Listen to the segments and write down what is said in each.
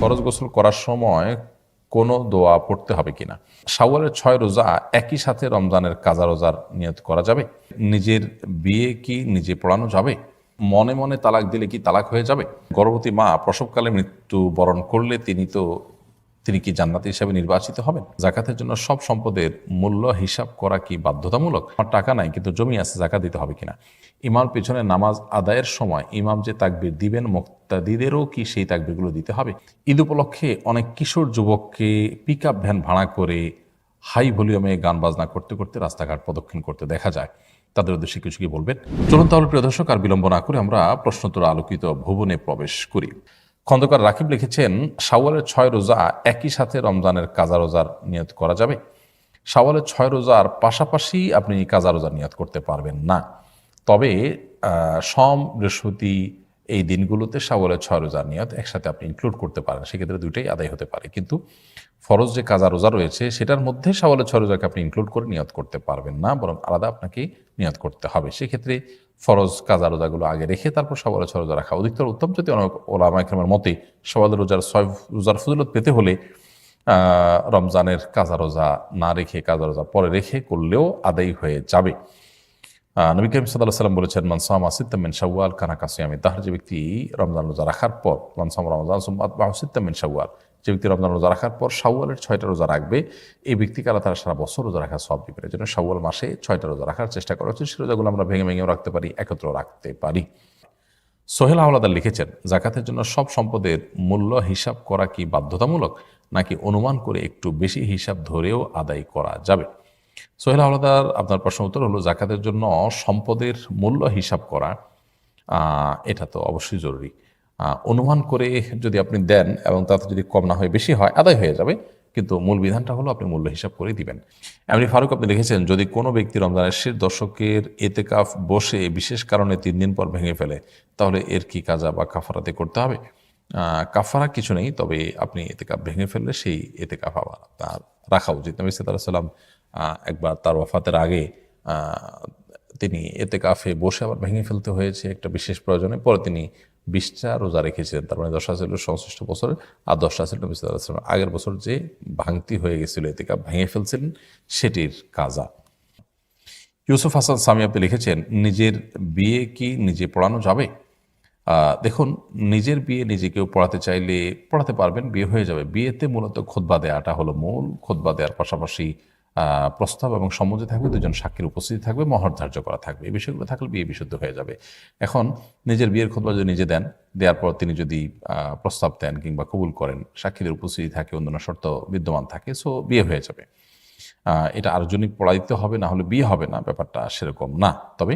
ফরজ গোসল করার সময় কোনো দোয়া পড়তে হবে কিনা? শাওয়ালের 6 রোজা একই সাথে রমজানের কাজা রোজার নিয়ত করা যাবে? নিজের বিয়ে কি নিজে পড়ানো যাবে? মনে মনে তালাক দিলে কি তালাক হয়ে যাবে? গর্ভবতী মা প্রসবকালে মৃত্যু বরণ করলে তিনি কি জান্নাতি হিসাবে নির্বাচিত হবেন? জাকাতের জন্য সব সম্পদের মূল্য হিসাব করা কি বাধ্যতামূলক? আমার টাকা নাই কিন্তু জমি আছে, জাকাত দিতে হবে কিনা? ইমাম পিছনে নামাজ আদায়ের সময় ইমাম যে তাকবীর দিবেন মুক্তাদিদেরও কি সেই তাকবীরগুলো দিতে হবে? ঈদ উপলক্ষে অনেক কিশোর যুবককে পিকআপ ভ্যান ভাড়া করে হাই ভলিউমে গান বাজনা করতে করতে রাস্তাঘাট প্রদক্ষিণ করতে দেখা যায়। তাদের উদ্দেশ্যে কিছু কি বলবেন? চলুন তাহলে প্রিয় দর্শক আর বিলম্ব না করে আমরা প্রশ্নোত্তর আলোকিত ভুবনে প্রবেশ করি। খন্দকার রাকিব লিখেছেন, শাওয়ালের 6 রোজা একই সাথে রমজানের কাজা রোজার নিয়ত করা যাবে? শাওয়ালের 6 রোজার পাশাপাশি আপনি কাজা রোজার নিয়ত করতে পারবেন না। তবে সোম বৃহস্পতি এই দিনগুলোতে শাওয়ালের 6 রোজার নিয়ত একসাথে আপনি ইনক্লুড করতে পারেন, সেক্ষেত্রে দুইটাই আদায় হতে পারে। কিন্তু ফরজ যে কাজা রোজা রয়েছে সেটার মধ্যে শাওয়ালের 6 রোজাকে আপনি ইনক্লুড করে নিয়ত করতে পারবেন না, বরং আলাদা আপনাকে নিয়ত করতে হবে। সেক্ষেত্রে ফরজ কাজা রোজাগুলো আগে রেখে তারপর শাওয়ালের 6 রোজা রাখা অধিকতর উত্তম। যদি অনেক ওলামা ইকরামের মতে শাওয়ালের 6 রোজার ফজিলত পেতে হলে রমজানের কাজা রোজা না রেখে কাজা রোজা পরে রেখে করলেও আদায় হয়ে যাবে। নবী করিম সাল্লাল্লাহু আলাইহি ওয়াসাল্লাম বলেছেন, মান সামা সিত্তাম মিন শাওয়াল কানা কাসিয়ামি দাহর। যে ব্যক্তি রমজান রোজা রাখার পর মান সামা রমজান সুম্মা আতবাহু সিত্তাম মিন শাওয়াল, যে ব্যক্তি রমজান রোজা রাখার পর শাওয়ালের 6টা রোজা রাখবে, এই ব্যক্তিকে আল্লাহ তাআলা সারা বছর রোজা রাখার সওয়াব দিবেন। এজন্য শাওয়াল মাসে 6টা রোজা রাখার চেষ্টা করা উচিত। সেই রোজাগুলো আমরা ভেঙে ভেঙেও রাখতে পারি, একত্র রাখতে পারি। সোহেল হাওলাদার লিখেছেন, জাকাতের জন্য সব সম্পদের মূল্য হিসাব করা কি বাধ্যতামূলক, নাকি অনুমান করে একটু বেশি হিসাব ধরেও আদায় করা যাবে? সোহেল হাওলাদার, আপনার প্রশ্ন উত্তর হলো, জাকাতের জন্য সম্পদের মূল্য হিসাব করা এটা তো অবশ্যই জরুরি। অনুমান করে যদি আপনি দেন এবং তাতে যদি কম না হয় বেশি হয়, আদায় হয়ে যাবে, কিন্তু মূল বিধানটা হলো আপনি মূল্য হিসাব করে দিবেন। এমনি ফারুক, আপনি লিখেছেন, যদি কোনো ব্যক্তি রমজানের শেষ দশকের এতেকাফ বসে বিশেষ কারণে 3 দিন পর ভেঙে ফেলে, তাহলে এর কি কাজা বা কাফারাতে করতে হবে? কাফারা কিছু নেই, তবে আপনি এতেকাফ ভেঙে ফেললে সেই এতেকাফ আবার আপনার রাখা উচিত। নবী সাল্লাল্লাহু আলাইহি ওয়াসাল্লাম একবার তার ওয়াফাতের আগে তিনি এতেকাফে বসে আবার ভেঙে ফেলতে হয়েছে একটা বিশেষ প্রয়োজনে। পরে তিনি 20টা রোজা রেখেছিলেন, তার মানে 10টা ছিল সংশ্লিষ্ট বছরে, আর 10টা ছিল নবী সাল্লাল্লাহু আলাইহি ওয়াসাল্লাম আগের বছর যে ভাঙতি হয়ে গেছিল, এতেকাফ ভেঙে ফেলছিলেন, সেটির কাজা। ইউসুফ হাসান সামি, আপনি লিখেছেন, নিজের বিয়ে কি নিজে পড়ানো যাবে? দেখুন, নিজের বিয়ে নিজে কেউ পড়াতে চাইলে পড়াতে পারবেন, বিয়ে হয়ে যাবে। বিয়েতে মূলত খুতবা দেওয়াটা হলো মূল। খুতবা দেওয়ার পাশাপাশি প্রস্তাব এবং সম্মতি থাকবে, দুজন সাক্ষীর উপস্থিতি থাকবে, মহর ধার্য করা থাকবে। এই বিষয়গুলো থাকলে বিয়ে বিশুদ্ধ হয়ে যাবে। এখন নিজের বিয়ের খুতবা যদি নিজে দেন, দেওয়ার পর তিনি যদি প্রস্তাব দেন কিংবা কবুল করেন, সাক্ষীদের উপস্থিতি থাকে, অন্যান্য শর্ত বিদ্যমান থাকে, সো বিয়ে হয়ে যাবে। এটা আরেকজনই পড়া দিতে হবে, না হলে বিয়ে হবে না, ব্যাপারটা সেরকম না। তবে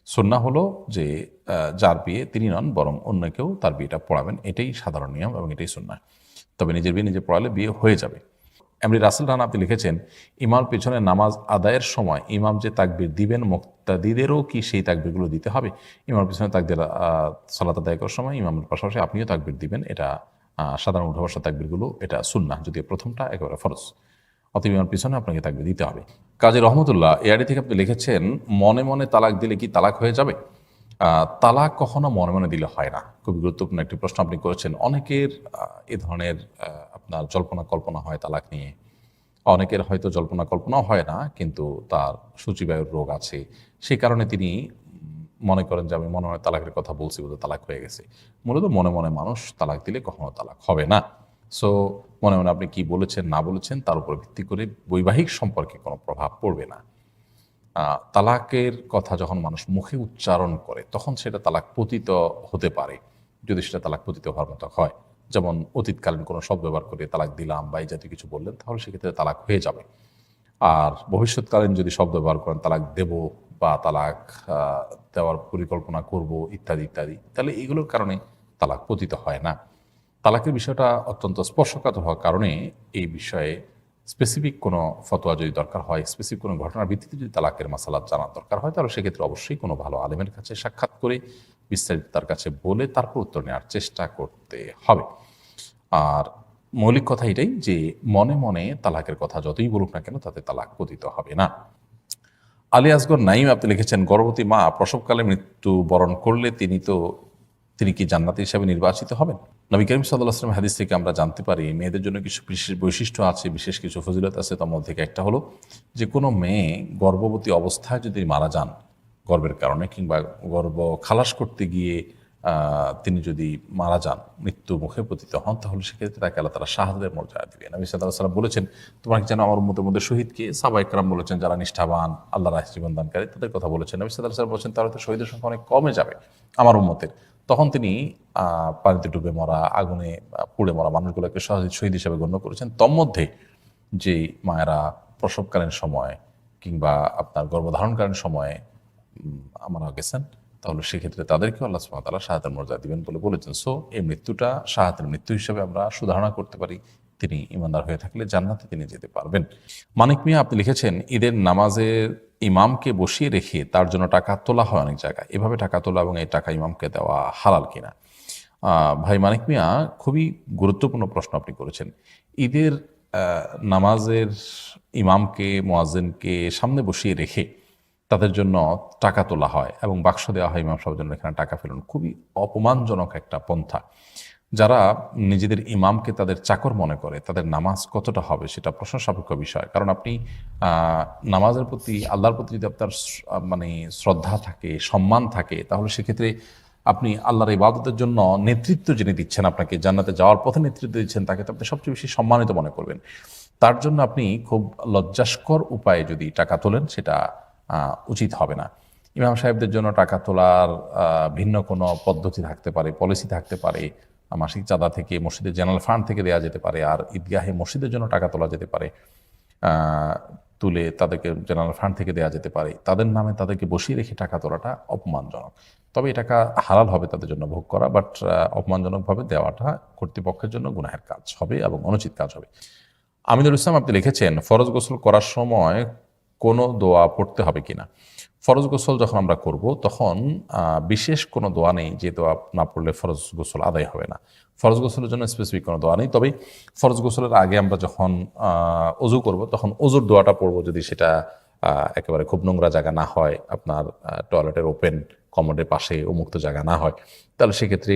সুন্নাহ হলো যে যার বিয়ে তিনি নন, বরং অন্য কেউ তার বিয়েটা পড়াবেন, এটাই সাধারণ নিয়ম এবং এটাই সুন্নাহ। তবে নিজের বিয়ে নিজে পড়ালে বিয়ে হয়ে যাবে। এমনি রাসেল রানা, আপনি লিখেছেন, ইমাম পিছনে নামাজ আদায়ের সময় ইমাম যে তাকবীর দিবেন মুক্তাদিদেরও কি সেই তাকবীরগুলো দিতে হবে? ইমামের পিছনে সালাত আদায় করার সময় ইমামের পাশাপাশি আপনিও তাকবীর দিবেন, এটা সাধারণ উঠা বসা তাকবীরগুলো, এটা সুন্নাহ, যদিও প্রথমটা একেবারে ফরজ। অতএব ইমামের পিছনে আপনাকে তাকবীর দিতে হবে। কাজী রহমতুল্লাহ এআরডি থেকে আপনি লিখেছেন, মনে মনে তালাক দিলে কি তালাক হয়ে যাবে? তালাক কখনো মনে মনে দিলে হয় না। খুবই গুরুত্বপূর্ণ একটি প্রশ্ন আপনি করেছেন। অনেকের এ ধরনের আপনার জল্পনা কল্পনা হয় তালাক নিয়ে। অনেকের হয়তো জল্পনা কল্পনাও হয় না, কিন্তু তার সূচিবায়ুর রোগ আছে, সেই কারণে তিনি মনে করেন যে আমি মনে মনে তালাকের কথা বলছি বলে তালাক হয়ে গেছে। মূলত মনে মনে মানুষ তালাক দিলে কখনো তালাক হবে না। সো মনে মনে আপনি কি বলেছেন না বলেছেন তার উপর ভিত্তি করে বৈবাহিক সম্পর্কে কোনো প্রভাব পড়বে না। তালাকের কথা যখন মানুষ মুখে উচ্চারণ করে তখন সেটা তালাক পতিত হতে পারে, যদি সেটা তালাক পতিত হওয়ার মতো হয়। যেমন অতীতকালীন কোনো শব্দ ব্যবহার করে তালাক দিলাম বা এই জাতীয় কিছু বললেন, তাহলে সেক্ষেত্রে তালাক হয়ে যাবে। আর ভবিষ্যৎকালীন যদি শব্দ ব্যবহার করেন তালাক দেব বা তালাক দেওয়ার পরিকল্পনা করব ইত্যাদি ইত্যাদি, তাহলে এগুলোর কারণে তালাক পতিত হয় না। তালাকের বিষয়টা অত্যন্ত স্পর্শকাতর হওয়ার কারণে এই বিষয়ে স্পেসিফিক কোনো ফতোয়া যদি দরকার হয়, স্পেসিফিক কোনো ঘটনার ভিত্তিতে যদি তালাকের মাসালাত জানার দরকার হয়, তাহলে সেক্ষেত্রে অবশ্যই কোনো ভালো আলেমের কাছে সাক্ষাৎ করে বিস্তারিত তার কাছে বলে তারপর উত্তর নেওয়ার চেষ্টা করতে হবে। আর মৌলিক কথা এটাই যে মনে মনে তালাকের কথা যতই বলুক না কেন তাতে তালাক পতিত হবে না। আলী আসগর নাইম, আপনি লিখেছেন, গর্ভবতী মা প্রসবকালে মৃত্যু বরণ করলে তিনি কি জান্নাতি হিসাবে নির্বাচিত হবেন? নবী করিম সাল্লাল্লাহু আলাইহি ওয়াসাল্লাম হাদিস থেকে আমরা জানতে পারি মেয়েদের জন্য কিছু বিশেষ বৈশিষ্ট্য আছে, বিশেষ কিছু ফজিলত আছে। তার মধ্যে থেকে একটা হলো যে কোনো মেয়ে গর্ভবতী অবস্থায় যদি মারা যান গর্ভের কারণে, কিংবা গর্ভ খালাস করতে গিয়ে তিনি যদি মারা যান, মৃত্যু মুখে পতিত হন, তাহলে সেক্ষেত্রে তাকে আল্লাহ তাআলা শাহাদাতের মর্যাদা দিবেন। নবী সাল্লাল্লাহু আলাইহি ওয়াসাল্লাম বলেছেন, তোমরা কি জানো আমার উম্মতের মধ্যে শহীদকে? সাহাবায়ে কেরাম বলেছেন যারা নিষ্ঠাবান, আল্লাহর রাহে জীবন দানকারী, তাদের কথা বলেছেন। নবী সাল্লাল্লাহু আলাইহি ওয়াসাল্লাম বলেছেন তাহলে তো শহীদের সংখ্যা অনেক কমে যাবে আমার উম্মতের। তখন তিনি পানিতে ডুবে মরা, আগুনে পুড়ে মরা মানুষগুলোকে শহীদ হিসেবে গণ্য করেছেন। তন্মধ্যে যে মায়েরা প্রসবকালীন সময় কিংবা আপনার গর্ভধারণকালীন সময়ে মারা গেছেন, তাহলে সেক্ষেত্রে তাদেরকেও আল্লাহ সুবহানাহু ওয়া তাআলা শাহাদাতের মর্যাদা দিবেন বলে বলেছেন। সো এই মৃত্যুটা শাহাদাতের মৃত্যু হিসেবে আমরা সুধারণা করতে পারি। তিনি ইমানদার হয়ে থাকলে জান্নাতে তিনি যেতে পারবেন। মানিক মিয়া আপনি লিখেছেন, ঈদের নামাজের ইমামকে বসিয়ে রেখে তার জন্য টাকা তোলা হয় অনেক জায়গায়, এভাবে টাকা তোলা এবং এই টাকা ইমামকে দেওয়া হালাল কিনা? ভাই মানিক মিয়া, খুবই গুরুত্বপূর্ণ প্রশ্ন আপনি করেছেন। ঈদের নামাজের ইমামকে, মুয়াজ্জিনকে সামনে বসিয়ে রেখে তাদের জন্য টাকা তোলা হয় এবং বাক্স দেওয়া হয় ইমাম সাহেবের জন্য, এখানে টাকা ফেলুন, খুবই অপমানজনক একটা পন্থা। যারা নিজেদের ইমামকে তাদের চাকর মনে করে, তাদের নামাজ কতটা হবে সেটা প্রশ্ন সাপেক্ষ বিষয়। কারণ আপনি নামাজের প্রতি, আল্লাহর প্রতি যদি আপনার মানে শ্রদ্ধা থাকে, সম্মান থাকে, তাহলে সেক্ষেত্রে আপনি আল্লাহর ইবাদতের জন্য নেতৃত্ব যিনি দিচ্ছেন, আপনাকে জান্নাতে যাওয়ার পথে নেতৃত্ব দিচ্ছেন, তাকে তো আপনি সবচেয়ে বেশি সম্মানিত মনে করবেন। তার জন্য আপনি খুব লজ্জাস্কর উপায়ে যদি টাকা তোলেন, সেটা উচিত হবে না। ইমাম সাহেবদের জন্য টাকা তোলার ভিন্ন কোনো পদ্ধতি থাকতে পারে, পলিসি থাকতে পারে। মাসিক চাঁদা থেকে, মসজিদের জেনারেল ফান্ড থেকে দেওয়া যেতে পারে, আর ঈদগাহে মসজিদের জন্য টাকা তোলা যেতে পারে, তুলে তাদেরকে জেনারেল ফান্ড থেকে দেওয়া যেতে পারে। তাদের নামে তাদেরকে বসিয়ে রেখে টাকা তোলাটা অপমানজনক। তবে এই টাকা হালাল হবে তাদের জন্য ভোগ করা, বাট অপমানজনকভাবে দেওয়াটা কর্তৃপক্ষের জন্য গুনাহের কাজ হবে এবং অনুচিত কাজ হবে। আমিনুল ইসলাম আপনি লিখেছেন, ফরজ গোসল করার সময় কোনো দোয়া পড়তে হবে কিনা? ফরজ গোসল যখন আমরা করব তখন বিশেষ কোনো দোয়া নেই যে দোয়া না পড়লে ফরজ গোসল আদায় হবে না। ফরজ গোসলের জন্য স্পেসিফিক কোনো দোয়া নেই। তবে ফরজ গোসলের আগে আমরা যখন অজু করব তখন অজুর দোয়াটা পড়ব, যদি সেটা একেবারে খুব নোংরা জায়গা না হয়, আপনার টয়লেটের ওপেন কমোডের পাশে উন্মুক্ত জায়গা না হয়, তাহলে সেক্ষেত্রে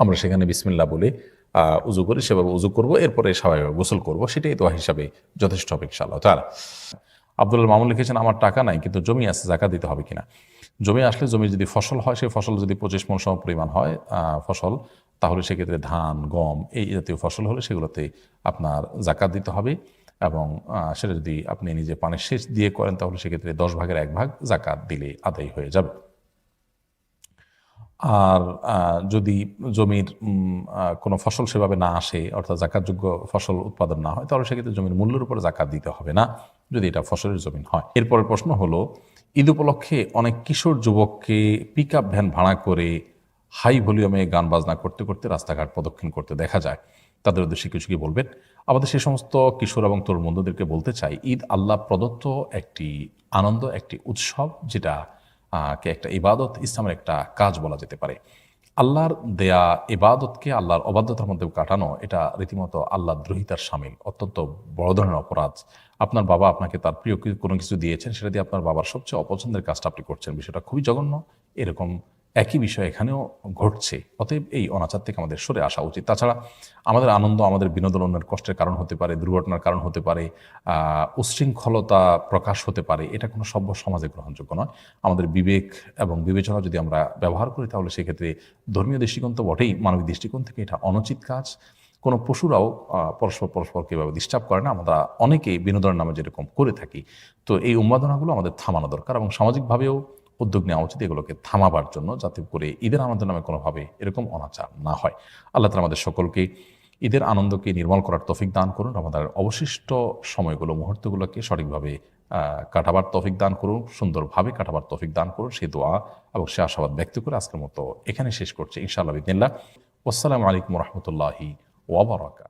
আমরা সেখানে বিসমিল্লাহ বলে উজু করি, সেভাবে উজু করব, এরপরে স্বাভাবিকভাবে গোসল করব, সেটাই দোয়া হিসাবে যথেষ্ট হবে ইনশাআল্লাহ তাআলা। আব্দুল মামুন লিখেছেন, আমার টাকা নাই কিন্তু জমি আছে, যাকাত দিতে হবে কিনা? জমি আসলে, জমি যদি ফসল হয়, সেই ফসল যদি 25 মণ সম পরিমাণ হয় ফসল, তাহলে সেক্ষেত্রে ধান, গম এই জাতীয় ফসল হলে সেগুলোতে আপনার যাকাত দিতে হবে। এবং সেটা যদি আপনি নিজে পানের সেচ দিয়ে করেন, তাহলে সেক্ষেত্রে 10 ভাগের 1 ভাগ যাকাত দিলে আদায় হয়ে যাবে। আর যদি জমির কোনো ফসল সেভাবে না আসে, অর্থাৎ যাকাতযোগ্য ফসল উৎপাদন না হয়, তাহলে সেক্ষেত্রে জমির মূল্যের উপর যাকাত দিতে হবে না, যদি এটা ফসলের জমিন হয়। এরপরের প্রশ্ন হলো, ঈদ উপলক্ষে অনেক কিশোর যুবককে পিক আপ ভ্যান ভাড়া করে হাই ভলিউমে গান বাজনা করতে করতে রাস্তাঘাট প্রদক্ষিণ করতে দেখা যায়, তাদের উদ্দেশ্যে কিছু কি বলবেন? আমাদের সেই সমস্ত কিশোর এবং তরুণ বন্ধুদেরকে বলতে চাই, ঈদ আল্লাহ প্রদত্ত একটি আনন্দ, একটি উৎসব, যেটা কে একটা ইবাদত, ইসলামের একটা কাজ বলা যেতে পারে। আল্লাহর দেয়া ইবাদতকে আল্লাহর অবাধ্যতার মধ্যে কাটানো, এটা রীতিমতো আল্লাহ দ্রোহিতার শামিল, অত্যন্ত বড় ধরনের অপরাধ। আপনার বাবা আপনাকে তার প্রিয় কোনো কিছু দিয়েছেন, সেটা দিয়ে আপনার বাবার সবচেয়ে অপছন্দের কাজটা আপনি করছেন, বিষয়টা খুবই জঘন্য। এরকম একই বিষয় এখানেও ঘটছে। অতএব এই অনাচার থেকে আমাদের সরে আসা উচিত। তাছাড়া আমাদের আনন্দ, আমাদের বিনোদন অন্যের কষ্টের কারণ হতে পারে, দুর্ঘটনার কারণ হতে পারে, উচ্ছৃঙ্খলতা প্রকাশ হতে পারে, এটা কোনো সভ্য সমাজে গ্রহণযোগ্য নয়। আমাদের বিবেক এবং বিবেচনা যদি আমরা ব্যবহার করি, তাহলে সেক্ষেত্রে ধর্মীয় দৃষ্টিকোণ তো বটেই, মানবিক দৃষ্টিকোণ থেকে এটা অনুচিত কাজ। কোনো পশুরাও পরস্পরকে এভাবে ডিস্টার্ব করে না, আমরা অনেকেই বিনোদনের নামে যেরকম করে থাকি। তো এই উন্মাদনাগুলো আমাদের থামানো দরকার এবং সামাজিকভাবেও উদ্যোগ নেওয়া উচিত এগুলোকে থামাবার জন্য, যাতে করে ঈদের আনন্দের নামে কোনোভাবে এরকম অনাচার না হয়। আল্লাহ তাআলা আমাদের সকলকে ঈদের আনন্দকে নির্মল করার তৌফিক দান করুন, আমাদের অবশিষ্ট সময়গুলো, মুহূর্তগুলোকে সঠিকভাবে কাটাবার তৌফিক দান করুন, সুন্দরভাবে কাটাবার তৌফিক দান করুন, সেই দোয়া এবং সে আশাবাদ ব্যক্ত করে আজকের মতো এখানে শেষ করছি ইনশাআল্লাহ বিদিনিল্লাহ। আসসালামু আলাইকুম ওয়া রাহমাতুল্লাহি ওয়া বারাকাতুহু।